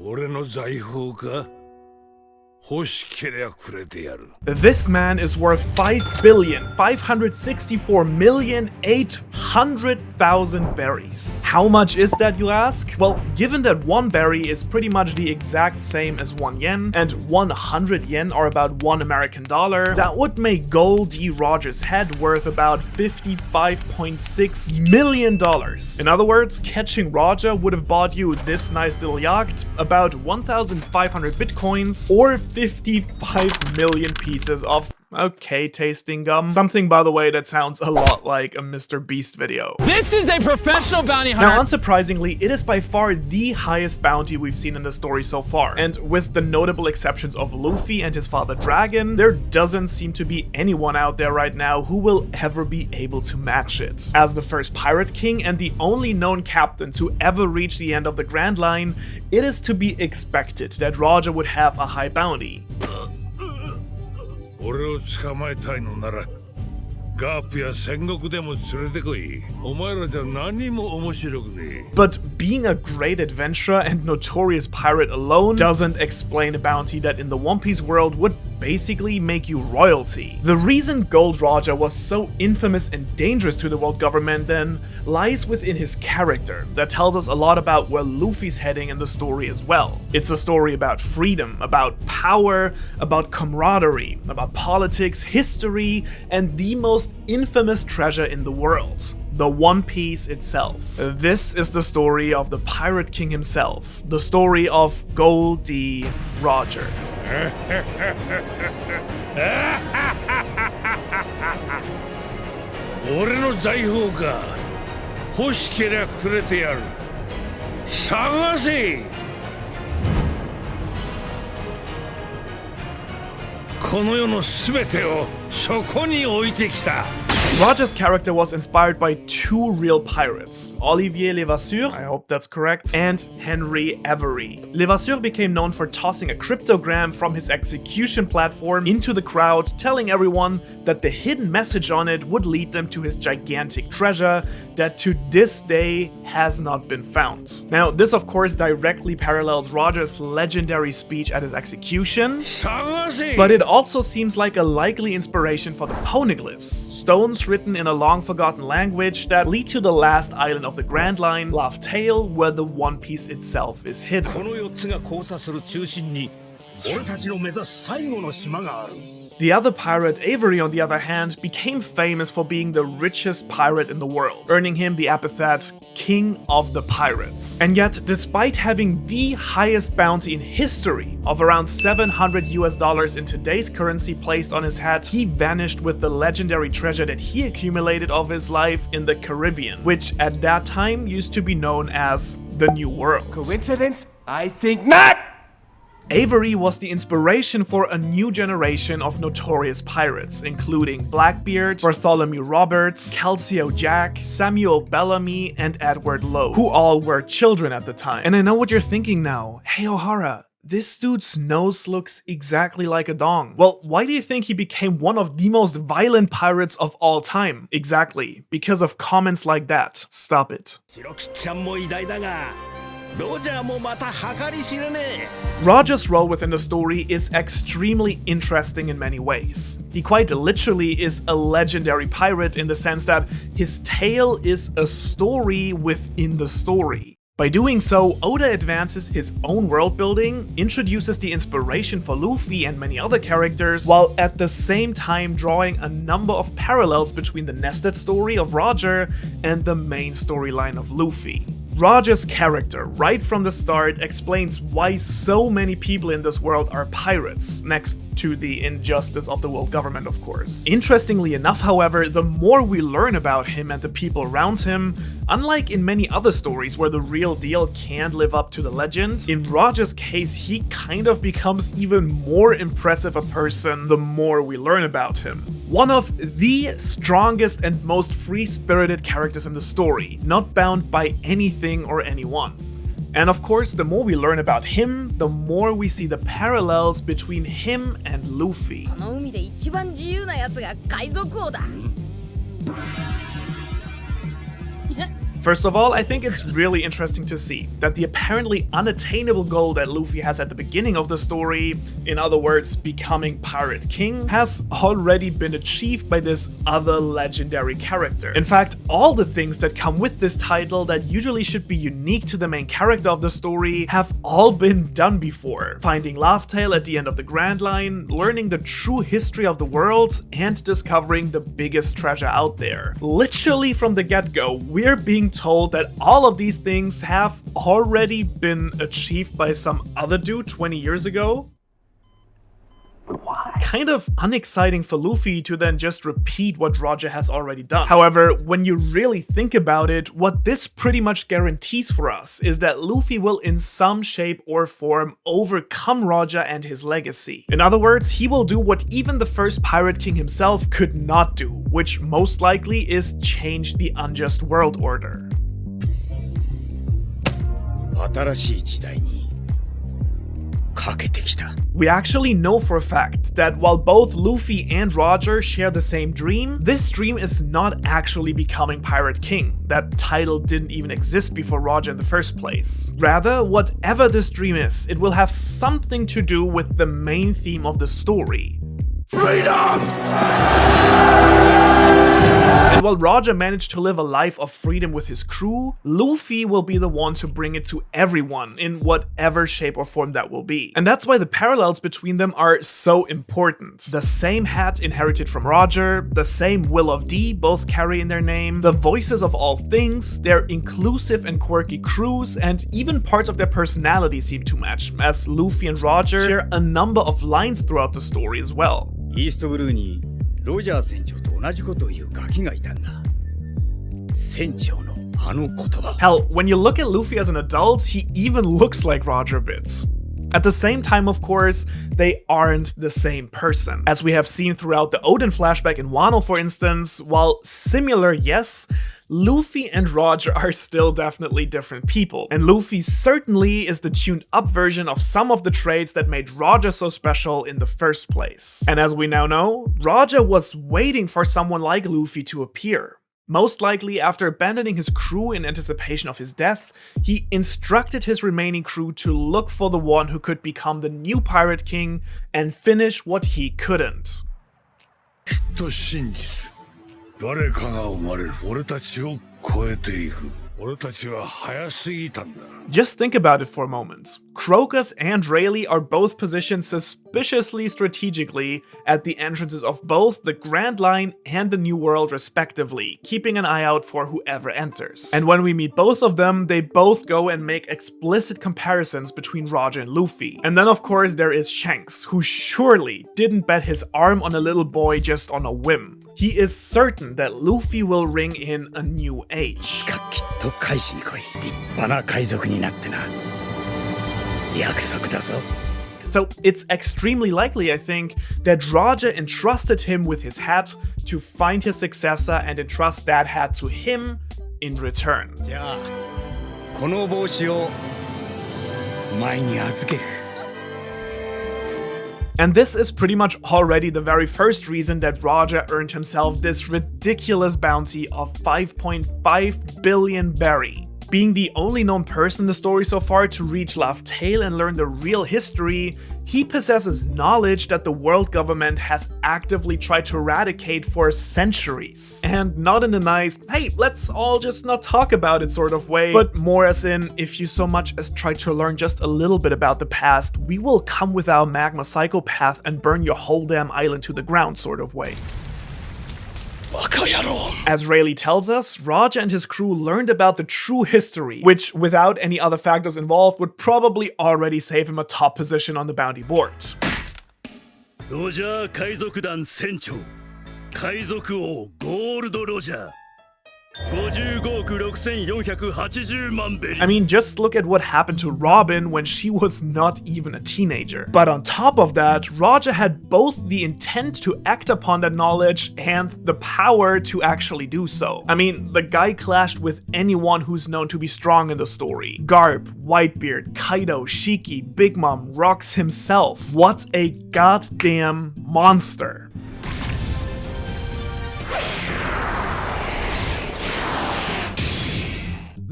俺の財宝か? 欲しけりゃくれてやる. This man is worth 5,564,800,000 berries. How much is that, you ask? Well, given that one berry is pretty much the exact same as 1 yen, and 100 yen are about $1 that would make Gol D Roger's head worth about $55.6 million. In other words, catching Roger would have bought you this nice little yacht, about 1,500 bitcoins, or 55 million pieces of okay tasting gum. Something, by the way, that sounds a lot like a Mr. Beast video. This is a professional bounty hunter! Now, unsurprisingly, it is by far the highest bounty we've seen in the story so far. And with the notable exceptions of Luffy and his father Dragon, there doesn't seem to be anyone out there right now who will ever be able to match it. As the first Pirate King and the only known captain to ever reach the end of the Grand Line, it is to be expected that Roger would have a high bounty. 俺を捕まえたいのならガープや戦国でも連れてこい。お前らじゃ何も面白くねえ。 But being a great adventurer and notorious pirate alone doesn't explain a bounty that in the One Piece world would basically make you royalty. The reason Gold Roger was so infamous and dangerous to the world government then lies within his character that tells us a lot about where Luffy's heading in the story as well. It's a story about freedom, about power, about camaraderie, about politics, history, and the most infamous treasure in the world, the One Piece itself. This is the story of the Pirate King himself, the story of Gol D Roger. 俺の財宝か。欲しけりゃくれてやる。探せ。この世のすべてをそこに置いてきた。 Roger's character was inspired by two real pirates, Olivier Levasseur, I hope that's correct, and Henry Avery. Levasseur became known for tossing a cryptogram from his execution platform into the crowd, telling everyone that the hidden message on it would lead them to his gigantic treasure that to this day has not been found. Now, this of course directly parallels Roger's legendary speech at his execution, but it also seems like a likely inspiration for the poneglyphs, stones written in a long-forgotten language that lead to the last island of the Grand Line, Laugh Tale, where the One Piece itself is hidden. The other pirate, Avery, on the other hand, became famous for being the richest pirate in the world, earning him the epithet King of the Pirates. And yet, despite having the highest bounty in history of around $700 in today's currency placed on his head, he vanished with the legendary treasure that he accumulated of his life in the Caribbean, which at that time used to be known as the New World. Coincidence? I think not! Avery was the inspiration for a new generation of notorious pirates, including Blackbeard, Bartholomew Roberts, Calcio Jack, Samuel Bellamy, and Edward Lowe, who all were children at the time. And I know what you're thinking now. Hey Ohara, this dude's nose looks exactly like a dong. Well, why do you think he became one of the most violent pirates of all time? Exactly, because of comments like that. Stop it. Roger's role within the story is extremely interesting in many ways. He quite literally is a legendary pirate in the sense that his tale is a story within the story. By doing so, Oda advances his own world building, introduces the inspiration for Luffy and many other characters, while at the same time drawing a number of parallels between the nested story of Roger and the main storyline of Luffy. Roger's character, right from the start, explains why so many people in this world are pirates, next to the injustice of the world government, of course. Interestingly enough, however, the more we learn about him and the people around him, unlike in many other stories where the real deal can't live up to the legend, in Roger's case, he kind of becomes even more impressive a person the more we learn about him. One of the strongest and most free-spirited characters in the story, not bound by anything or anyone. And of course, the more we learn about him, the more we see the parallels between him and Luffy. First of all, I think it's really interesting to see that the apparently unattainable goal that Luffy has at the beginning of the story, in other words, becoming Pirate King, has already been achieved by this other legendary character. In fact, all the things that come with this title that usually should be unique to the main character of the story have all been done before. Finding Laugh-Tale at the end of the Grand Line, learning the true history of the world, and discovering the biggest treasure out there. Literally from the get-go, we're being told that all of these things have already been achieved by some other dude 20 years ago. Why? Kind of unexciting for Luffy to then just repeat what Roger has already done. However, when you really think about it, what this pretty much guarantees for us is that Luffy will in some shape or form overcome Roger and his legacy. In other words, he will do what even the first Pirate King himself could not do, which most likely is change the unjust world order. We actually know for a fact that while both Luffy and Roger share the same dream, this dream is not actually becoming Pirate King. That title didn't even exist before Roger in the first place. Rather, whatever this dream is, it will have something to do with the main theme of the story: freedom! And while Roger managed to live a life of freedom with his crew, Luffy will be the one to bring it to everyone in whatever shape or form that will be. And that's why the parallels between them are so important. The same hat inherited from Roger, the same Will of D both carry in their name, the voices of all things, their inclusive and quirky crews, and even parts of their personality seem to match, as Luffy and Roger share a number of lines throughout the story as well. Hell, when you look at Luffy as an adult, he even looks like Roger a bit. At the same time, of course, they aren't the same person. As we have seen throughout the Oden flashback in Wano, for instance, while similar, yes, Luffy and Roger are still definitely different people. And Luffy certainly is the tuned up version of some of the traits that made Roger so special in the first place. And as we now know, Roger was waiting for someone like Luffy to appear. Most likely, after abandoning his crew in anticipation of his death, he instructed his remaining crew to look for the one who could become the new Pirate King and finish what he couldn't. 誰かが生まれる。俺たちを超えていく。俺たちは早すぎたんだ。 Just think about it for a moment. Crocus and Rayleigh are both positioned suspiciously strategically at the entrances of both the Grand Line and the New World respectively, keeping an eye out for whoever enters. And when we meet both of them, they both go and make explicit comparisons between Roger and Luffy. And then of course there is Shanks, who surely didn't bet his arm on a little boy just on a whim. He is certain that Luffy will ring in a new age. So it's extremely likely, I think, that Roger entrusted him with his hat to find his successor and entrust that hat to him in return. And this is pretty much already the very first reason that Roger earned himself this ridiculous bounty of 5.5 billion berry. Being the only known person in the story so far to reach Laugh-Tale and learn the real history, he possesses knowledge that the world government has actively tried to eradicate for centuries. And not in a nice, hey, let's all just not talk about it sort of way, but more as in, if you so much as try to learn just a little bit about the past, we will come with our magma psychopath and burn your whole damn island to the ground sort of way. As Rayleigh tells us, Roger and his crew learned about the true history, which without any other factors involved would probably already save him a top position on the bounty board. ロジャー海賊団船長海賊王ゴールド・ロジャー 55億6480万ベリー I mean, just look at what happened to Robin when she was not even a teenager. But on top of that, Roger had both the intent to act upon that knowledge and the power to actually do so. I mean, the guy clashed with anyone who's known to be strong in the story. Garp, Whitebeard, Kaido, Shiki, Big Mom, Rox himself. What a goddamn monster.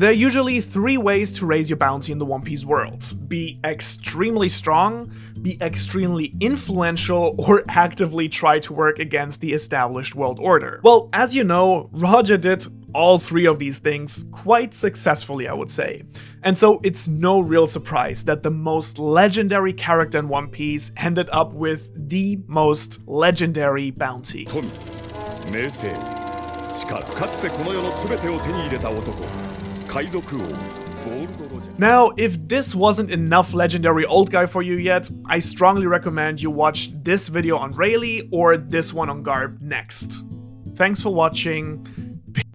There are usually 3 ways to raise your bounty in the One Piece world. Be extremely strong, be extremely influential, or actively try to work against the established world order. Well, as you know, Roger did all 3 of these things quite successfully, I would say. And so it's no real surprise that the most legendary character in One Piece ended up with the most legendary bounty. Now, if this wasn't enough legendary old guy for you yet, I strongly recommend you watch this video on Rayleigh or this one on Garb next. Thanks for watching.